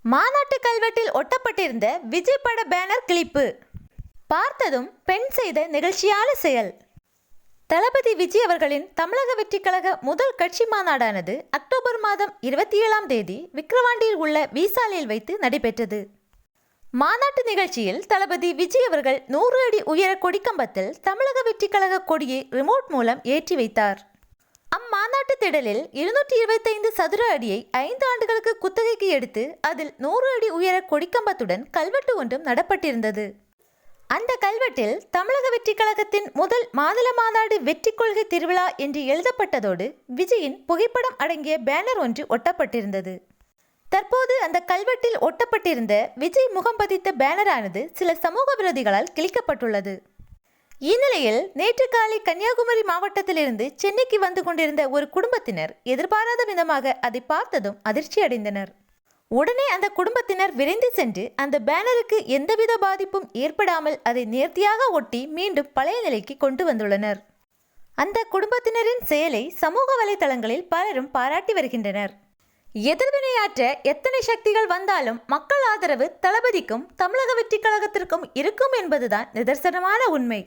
மாநாட்டு கல்வெட்டில் ஒட்டப்பட்டிருந்த விஜய் பட பேனர் கிளிப்பு பார்த்ததும் பெண் செய்த நிகழ்ச்சியான செயல். தளபதி விஜய் அவர்களின் தமிழக வெற்றிக் கழக முதல் கட்சி மாநாடானது அக்டோபர் மாதம் 27ஆம் தேதி விக்கிரவாண்டியில் உள்ள விசாலையில் வைத்து நடைபெற்றது. மாநாட்டு நிகழ்ச்சியில் தளபதி விஜய் அவர்கள் 100 அடி உயர கொடிக்கம்பத்தில் தமிழக வெற்றிக் கழக கொடியை ரிமோட் மூலம் ஏற்றி வைத்தார். அம்மாநாட்டு திடலில் 225 சதுர அடியை 5 ஆண்டுகளுக்கு குத்தகைக்கு எடுத்து அதில் 100 அடி உயர கொடிக்கம்பத்துடன் கல்வெட்டு ஒன்றும் நடப்பட்டிருந்தது. அந்த கல்வெட்டில் தமிழக வெற்றிக் கழகத்தின் முதல் மாநில மாநாடு வெற்றி கொள்கை திருவிழா என்று எழுதப்பட்டதோடு விஜயின் புகைப்படம் அடங்கிய பேனர் ஒன்று ஒட்டப்பட்டிருந்தது. தற்போது அந்த கல்வெட்டில் ஒட்டப்பட்டிருந்த விஜய் முகம் பதித்த பேனரானது சில சமூக விரோதிகளால் கிழிக்கப்பட்டுள்ளது. இந்நிலையில் நேற்று காலை கன்னியாகுமரி மாவட்டத்திலிருந்து சென்னைக்கு வந்து கொண்டிருந்த ஒரு குடும்பத்தினர் எதிர்பாராத விதமாக அதை பார்த்ததும் அதிர்ச்சி அடைந்தனர். உடனே அந்த குடும்பத்தினர் விரைந்து சென்று அந்த பேனருக்கு எந்தவித பாதிப்பும் ஏற்படாமல் அதை நேர்த்தியாக ஒட்டி மீண்டும் பழைய நிலைக்கு கொண்டு வந்துள்ளனர். அந்த குடும்பத்தினரின் செயலை சமூக வலைதளங்களில் பலரும் பாராட்டி வருகின்றனர். எதிர்வினையாற்ற எத்தனை சக்திகள் வந்தாலும் மக்கள் ஆதரவு தளபதிக்கும் தமிழக வெற்றிக் கழகத்திற்கும் இருக்கும் என்பதுதான் நிதர்சனமான உண்மை.